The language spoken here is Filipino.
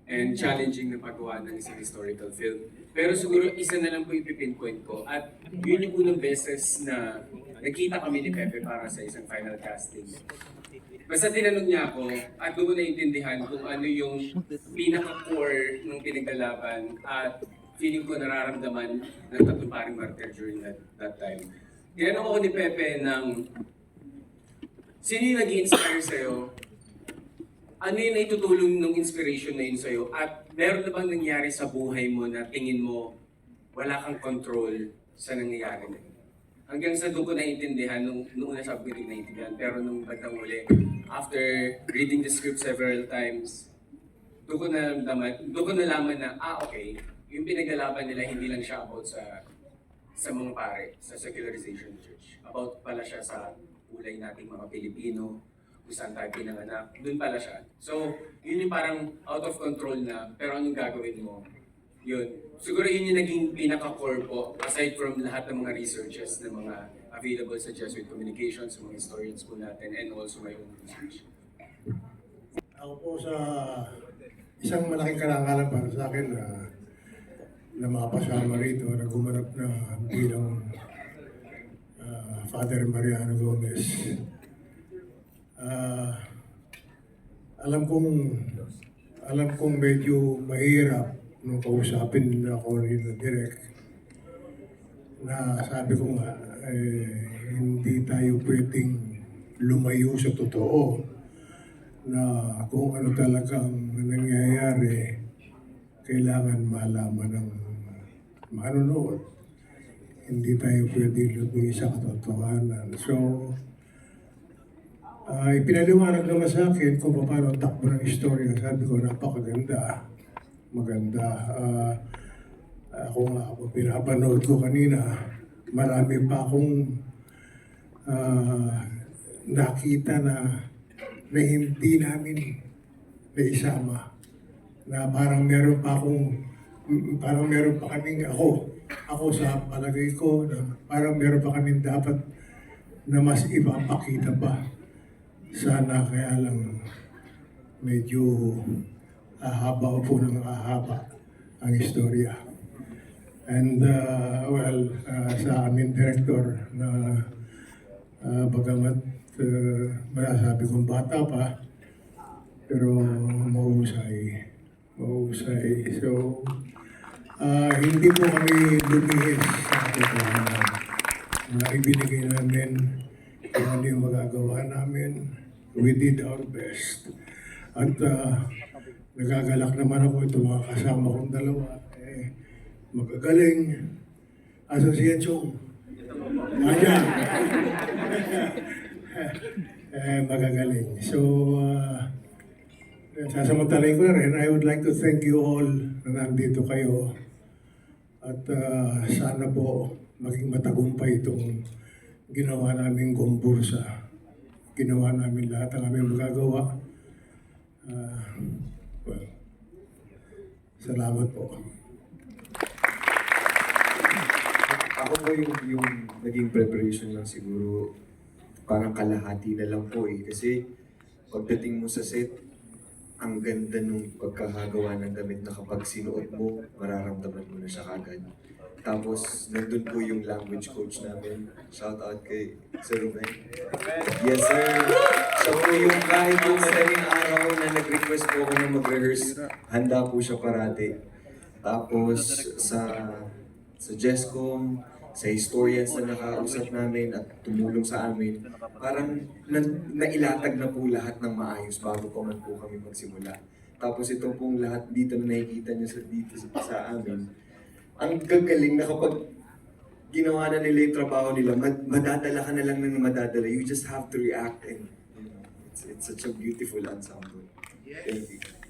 and challenging na paggawa ng isang historical film. Pero siguro isa na lang po ipipinpoint ko at yun yung unang beses na nagkita kami ni Pepe para sa isang final casting. Basta tinanong niya ako at doon ko naintindihan kung ano yung pinaka-core ng pinaglalaban at feeling ko nararamdaman ng tatlong paring martyr during that time. Tinanong ako ni Pepe ng sino yung nag-i-inspire sa'yo? Ano yung naitutulong ng inspiration na yun sa'yo? At meron na bang nangyari sa buhay mo na tingin mo wala kang control sa nangyayari na yun? Hanggang sa doon ko naiintindihan, nung una sabi ko hindi naiintindihan, pero nung bandang uli, after reading the script several times, doon ko nalaman na, okay, yung pinaglalaban nila hindi lang siya about sa mga pare, sa secularization church. About pala siya sa kulay nating mga Pilipino, kung saan tayo pinanganak, doon pala siya. So, yun yung parang out of control na, pero anong gagawin mo? Yun. Siguro yun yung naging pinaka-core po, aside from lahat ng mga researches na mga available sa Jesuit Communications, mga historians po natin, and also my own research. Ako po sa isang malaking karangalan para sa akin na makapasama rito, na gumanap na bilang Father Mariano Gomez. Alam kong medyo mahirap nung kausapin ako ni Direk na sabi ko nga, hindi tayo pwedeng lumayo sa totoo na kung ano talagang nangyayari, kailangan malaman ng manonood. Hindi tayo pwedeng lumayo sa katotohanan. So, ipinaliwanag naman sa akin kung paano takbo ng istorya. Sabi ko, napakaganda. Maganda. Ako nga, pinapanood ko kanina, marami pa akong nakita na hindi namin naisama. Na parang meron pa kaming ako sa palagay ko, na parang meron pa kaming dapat na mas ipapakita pa. Sana kaya lang medyo ahaba po ng ahaba ang istorya. And sa aming director na bagamat masasabi kong bata pa, pero mahusay. So, hindi po kami lumihis sa katotohanan na ibinigay namin kung ano yung magagawa namin. We did our best. At nagagalak naman ako itong mga kasama kong dalawa. Magagaling. Associate Chong. Ayan. Magagaling. So, sasamantalayin ko na rin. I would like to thank you all na nandito kayo. At sana po maging matagumpay itong ginawa namin gombursa. Ginawa namin lahat ang aming magagawa. Salamat po. Ako po yung naging preparation lang siguro parang kalahati na lang po Kasi pagdating mo sa set, ang ganda nung pagkakagawa ng damit na kapag sinuot mo, mararamdaman mo na siya kagad. Tapos, nandun po yung language coach namin. Shout out kay Sir Ruben. Yes, sir. Siya po yung kahit yung madaling araw na nag-request po ako na mag-rehearse, handa po siya parati. Tapos, sa Jescom, sa historians na nakausap namin at tumulong sa amin, parang nailatag na po lahat ng maayos bago pa man po kami magsimula. Tapos ito pong lahat dito na nakikita niyo dito sa amin, ang gagaling na kapag ginawa na nila yung trabaho nila, madadala ka na lang ng madadala. You just have to react and it's such a beautiful ensemble. Thank you.